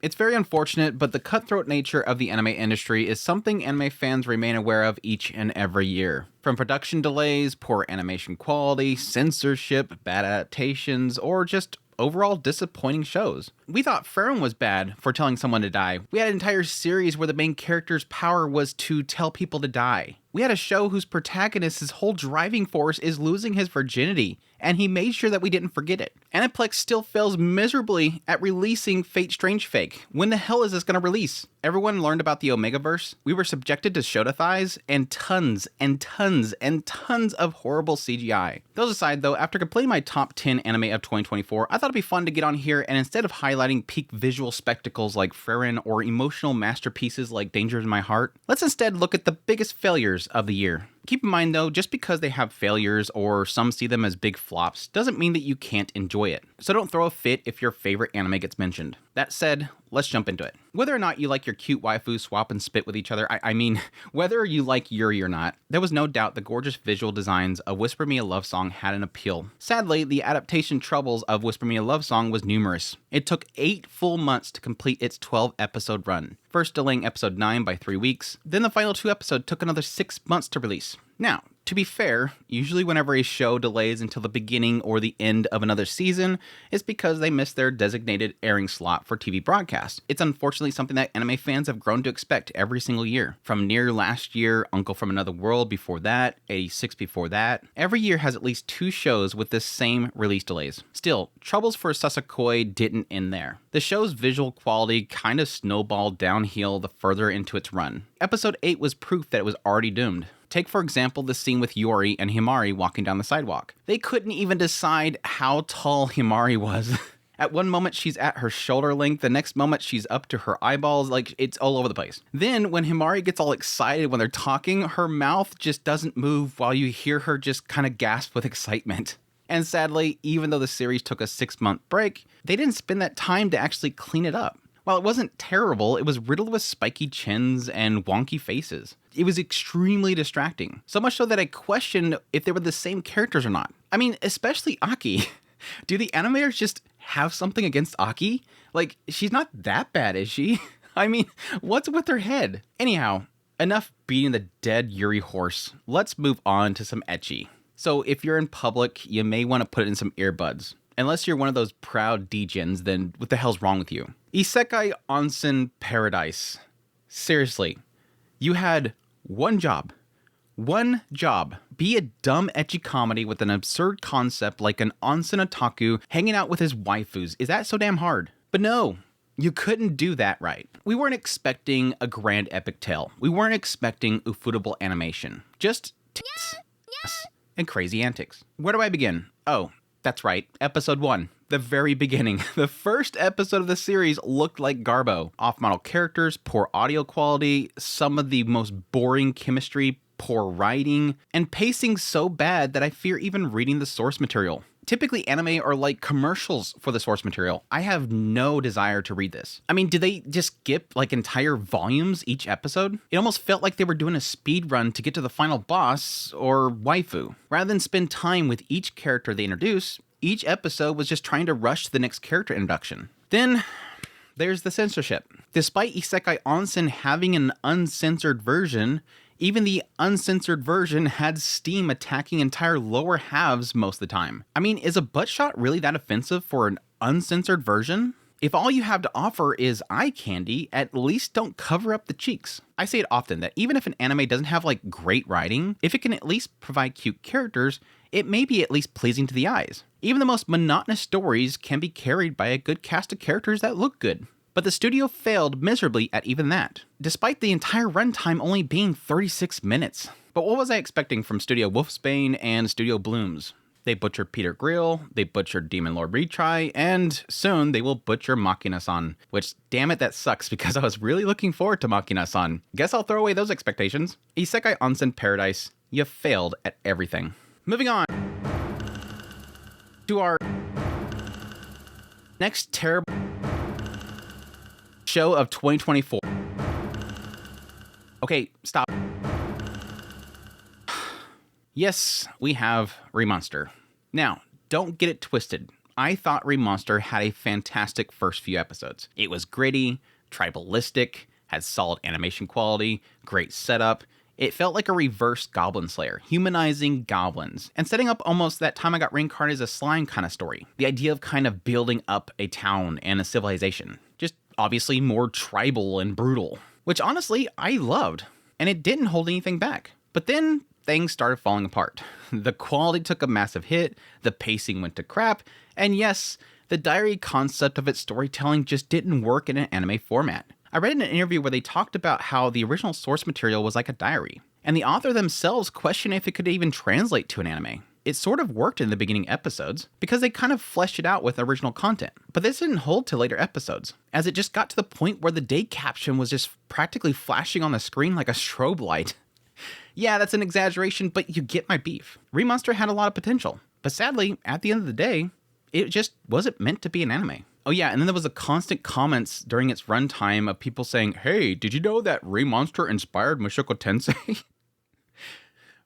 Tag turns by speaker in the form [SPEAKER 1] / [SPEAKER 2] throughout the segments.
[SPEAKER 1] It's very unfortunate, but the cutthroat nature of the anime industry is something anime fans remain aware of each and every year. From production delays, poor animation quality, censorship, bad adaptations, or just overall disappointing shows. We thought Frieren was bad for telling someone to die. We had an entire series where the main character's power was to tell people to die. We had a show whose protagonist's whole driving force is losing his virginity, and he made sure that we didn't forget it. Aniplex still fails miserably at releasing Fate Strange Fake. When the hell is this going to release? Everyone learned about the Omegaverse. We were subjected to Shota thighs and tons and tons and tons of horrible CGI. Those aside though, after completing my top 10 anime of 2024, I thought it'd be fun to get on here and instead of highlighting peak visual spectacles like Frieren or emotional masterpieces like Danger in My Heart, let's instead look at the biggest failures of the year. Keep in mind though, just because they have failures or some see them as big flops doesn't mean that you can't enjoy it. So don't throw a fit if your favorite anime gets mentioned. That said, let's jump into it. Whether or not you like your cute waifu swap and spit with each other, I mean, whether you like Yuri or not, there was no doubt the gorgeous visual designs of Whisper Me a Love Song had an appeal. Sadly, the adaptation troubles of Whisper Me a Love Song was numerous. It took 8 full months to complete its 12-episode run, first delaying episode 9 by 3 weeks, then the final 2 episodes took another 6 months to release. Now, to be fair, usually whenever a show delays until the beginning or the end of another season, it's because they missed their designated airing slot for TV broadcast. It's unfortunately something that anime fans have grown to expect every single year. From Nier last year, Uncle from Another World before that, 86 before that, every year has at least 2 shows with this same release delays. Still, troubles for Sasakoi didn't end there. The show's visual quality kind of snowballed downhill the further into its run. Episode 8 was proof that it was already doomed. Take, for example, the scene with Yori and Himari walking down the sidewalk. They couldn't even decide how tall Himari was. At one moment, she's at her shoulder length. The next moment, she's up to her eyeballs. Like, it's all over the place. Then, when Himari gets all excited when they're talking, her mouth just doesn't move while you hear her just kind of gasp with excitement. And sadly, even though the series took a 6-month break, they didn't spend that time to actually clean it up. While it wasn't terrible, it was riddled with spiky chins and wonky faces. It was extremely distracting. So much so that I questioned if they were the same characters or not. I mean, especially Aki. Do the animators just have something against Aki? Like, she's not that bad, is she? I mean, what's with her head? Anyhow, enough beating the dead Yuri horse. Let's move on to some ecchi. So if you're in public, you may want to put in some earbuds. Unless you're one of those proud degens, then what the hell's wrong with you? Isekai Onsen Paradise. Seriously, you had one job. One job. Be a dumb ecchi comedy with an absurd concept like an onsen otaku hanging out with his waifus. Is that so damn hard? But no, you couldn't do that right. We weren't expecting a grand epic tale. We weren't expecting ufotable animation. Just tits and crazy antics. Where do I begin? Oh, that's right, episode 1, the very beginning. The first episode of the series looked like Garbo. Off-model characters, poor audio quality, some of the most boring chemistry, poor writing, and pacing so bad that I fear even reading the source material. Typically, anime are like commercials for the source material. I have no desire to read this. I mean, did they just skip like entire volumes each episode? It almost felt like they were doing a speed run to get to the final boss or waifu. Rather than spend time with each character they introduce, each episode was just trying to rush the next character introduction. Then there's the censorship. Despite Isekai Onsen having an uncensored version, even the uncensored version had Steam attacking entire lower halves most of the time. I mean, is a butt shot really that offensive for an uncensored version? If all you have to offer is eye candy, at least don't cover up the cheeks. I say it often that even if an anime doesn't have like great writing, if it can at least provide cute characters, it may be at least pleasing to the eyes. Even the most monotonous stories can be carried by a good cast of characters that look good. But the studio failed miserably at even that, despite the entire runtime only being 36 minutes. But what was I expecting from Studio Wolfsbane and Studio Blooms? They butchered Peter Grill, they butchered Demon Lord Retry, and soon they will butcher Machina-san. Which, damn it, that sucks because I was really looking forward to Machina-san. Guess I'll throw away those expectations. Isekai Onsen Paradise, you failed at everything. Moving on to our next terrible show of 2024. Okay, stop. Yes, we have Remonster. Now, don't get it twisted. I thought Remonster had a fantastic first few episodes. It was gritty, tribalistic, had solid animation quality, great setup. It felt like a reverse Goblin Slayer, humanizing goblins, and setting up almost that time I got reincarnated as a slime kind of story. The idea of kind of building up a town and a civilization. Just obviously more tribal and brutal, which honestly I loved, and it didn't hold anything back. But then things started falling apart. The quality took a massive hit, the pacing went to crap, and yes, the diary concept of its storytelling just didn't work in an anime format. I read in an interview where they talked about how the original source material was like a diary, and the author themselves questioned if it could even translate to an anime. It sort of worked in the beginning episodes, because they kind of fleshed it out with original content, but this didn't hold to later episodes, as it just got to the point where the date caption was just practically flashing on the screen like a strobe light. Yeah, that's an exaggeration, but you get my beef. Remonster had a lot of potential, but sadly, at the end of the day, it just wasn't meant to be an anime. Oh yeah, and then there was a constant comments during its runtime of people saying, "Hey, did you know that Remonster inspired Mushoku Tensei?"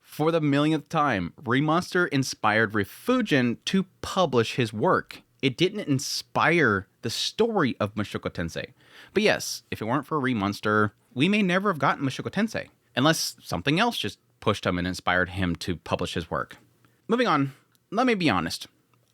[SPEAKER 1] For the millionth time, Remonster inspired Refugin to publish his work. It didn't inspire the story of Mushoku Tensei. But yes, if it weren't for Remonster, we may never have gotten Mushoku Tensei, unless something else just pushed him and inspired him to publish his work. Moving on, let me be honest.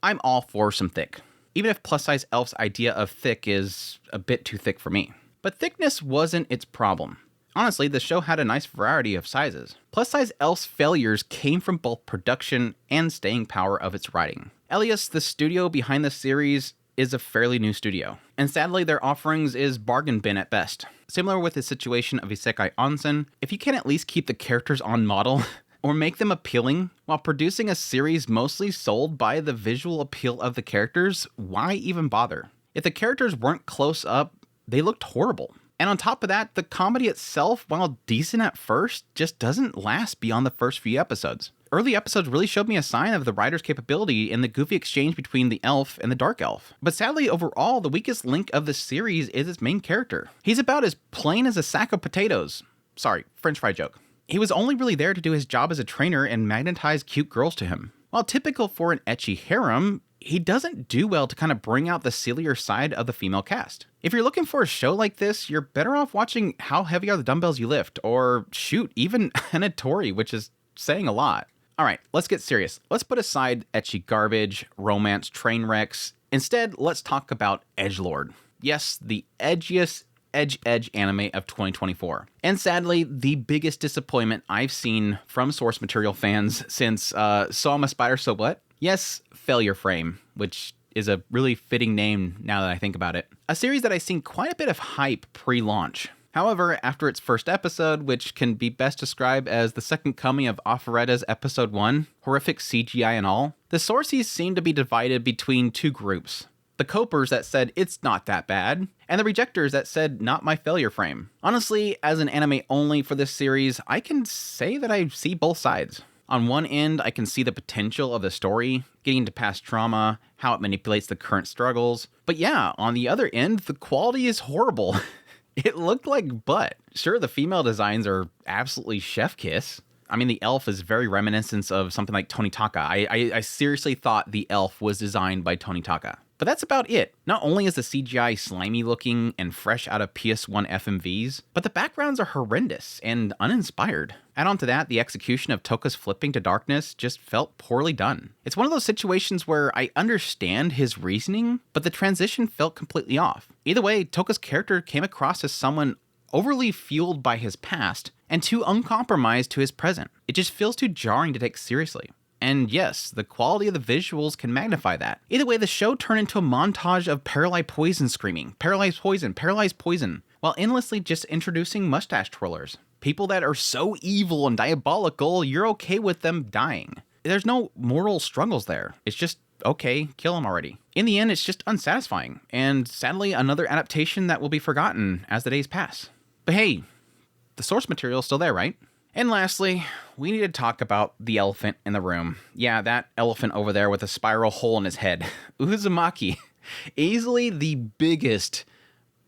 [SPEAKER 1] I'm all for some thick. Even if plus-size elf's idea of thick is a bit too thick for me. But thickness wasn't its problem. Honestly, the show had a nice variety of sizes. Plus-size elf's failures came from both production and staying power of its writing. Elias, the studio behind the series, is a fairly new studio, and sadly their offerings is bargain bin at best. Similar with the situation of Isekai onsen, if you can at least keep the characters on model, or make them appealing, while producing a series mostly sold by the visual appeal of the characters, why even bother? If the characters weren't close up, they looked horrible. And on top of that, the comedy itself, while decent at first, just doesn't last beyond the first few episodes. Early episodes really showed me a sign of the writer's capability in the goofy exchange between the elf and the dark elf. But sadly, overall, the weakest link of the series is its main character. He's about as plain as a sack of potatoes. Sorry, French fry joke. He was only really there to do his job as a trainer and magnetize cute girls to him. While typical for an ecchi harem, he doesn't do well to kind of bring out the sillier side of the female cast. If you're looking for a show like this, you're better off watching How Heavy Are the Dumbbells You Lift, or shoot, even Anatori, which is saying a lot. Alright, let's get serious. Let's put aside ecchi garbage, romance train wrecks. Instead, let's talk about edgelord. Yes, the edgiest edge anime of 2024. And sadly, the biggest disappointment I've seen from source material fans since So I'm a Spider, So What? Yes, Failure Frame, which is a really fitting name now that I think about it. A series that I've seen quite a bit of hype pre-launch. However, after its first episode, which can be best described as the second coming of Offeretta's episode 1, horrific CGI and all, the sources seem to be divided between two groups. The copers that said it's not that bad, and the rejectors that said not my failure frame. Honestly, as an anime only for this series, I can say that I see both sides. On one end, I can see the potential of the story, getting into past trauma, how it manipulates the current struggles. But yeah, on the other end, the quality is horrible. It looked like butt. Sure, the female designs are absolutely chef kiss. I mean, the elf is very reminiscent of something like Tonitaka. I seriously thought the elf was designed by Tonitaka. But that's about it. Not only is the CGI slimy looking and fresh out of PS1 FMVs, but the backgrounds are horrendous and uninspired. Add on to that, the execution of Toka's flipping to darkness just felt poorly done. It's one of those situations where I understand his reasoning, but the transition felt completely off. Either way, Toka's character came across as someone overly fueled by his past and too uncompromised to his present. It just feels too jarring to take seriously. And yes, the quality of the visuals can magnify that. Either way, the show turned into a montage of paralyzed poison screaming, paralyzed poison, while endlessly just introducing mustache twirlers. People that are so evil and diabolical, you're okay with them dying. There's no moral struggles there. It's just, okay, kill them already. In the end, it's just unsatisfying, and sadly, another adaptation that will be forgotten as the days pass. But hey, the source material is still there, right? And lastly, we need to talk about the elephant in the room. Yeah, that elephant over there with a spiral hole in his head. Uzumaki. Easily the biggest,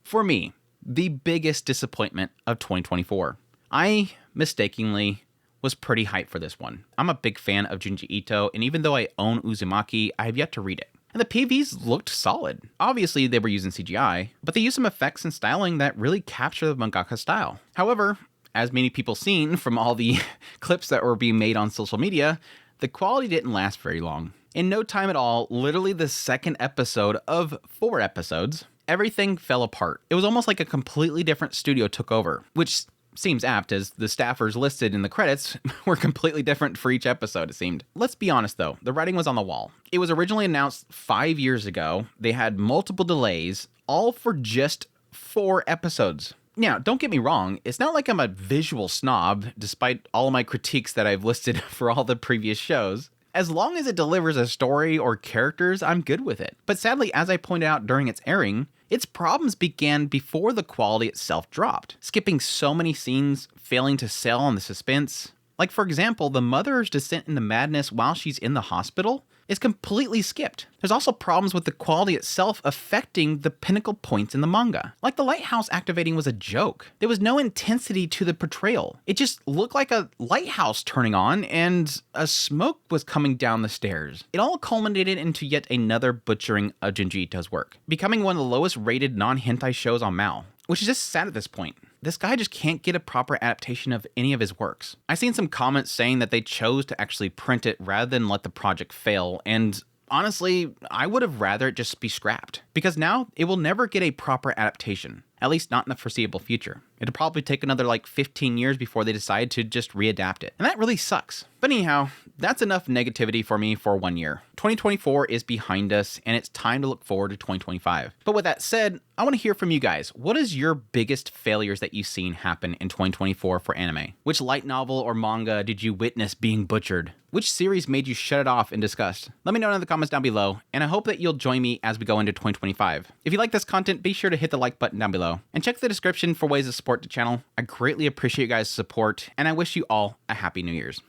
[SPEAKER 1] for me, the biggest disappointment of 2024. I mistakenly was pretty hyped for this one. I'm a big fan of Junji Ito, and even though I own Uzumaki, I have yet to read it. And and the PVs looked solid. Obviously, they were using CGI, but they used some effects and styling that really capture the mangaka style. However, as many people seen from all the clips that were being made on social media, the quality didn't last very long. In no time at all, literally the second episode of 4 episodes, everything fell apart. It was almost like a completely different studio took over, which seems apt as the staffers listed in the credits were completely different for each episode, it seemed. Let's be honest though, the writing was on the wall. It was originally announced 5 years ago. They had multiple delays, all for just 4 episodes. Now, don't get me wrong, it's not like I'm a visual snob, despite all of my critiques that I've listed for all the previous shows. As long as it delivers a story or characters, I'm good with it. But sadly, as I pointed out during its airing, its problems began before the quality itself dropped, skipping so many scenes, failing to sell on the suspense. Like for example, the mother's descent into madness while she's in the hospital is completely skipped. There's also problems with the quality itself affecting the pinnacle points in the manga. Like the lighthouse activating was a joke. There was no intensity to the portrayal. It just looked like a lighthouse turning on and a smoke was coming down the stairs. It all culminated into yet another butchering of Junji Ito's work, becoming one of the lowest rated non-hentai shows on MAL, which is just sad at this point. This guy just can't get a proper adaptation of any of his works. I've seen some comments saying that they chose to actually print it rather than let the project fail, and honestly, I would have rather it just be scrapped, because now it will never get a proper adaptation, at least not in the foreseeable future. It'll probably take another like 15 years before they decide to just readapt it, and that really sucks. But anyhow, that's enough negativity for me for 1 year. 2024 is behind us, and it's time to look forward to 2025. But with that said, I want to hear from you guys. What is your biggest failures that you've seen happen in 2024 for anime? Which light novel or manga did you witness being butchered? Which series made you shut it off in disgust? Let me know in the comments down below, and I hope that you'll join me as we go into 2025. If you like this content, be sure to hit the like button down below, and check the description for ways to support the channel. I greatly appreciate you guys' support, and I wish you all a happy New Year's.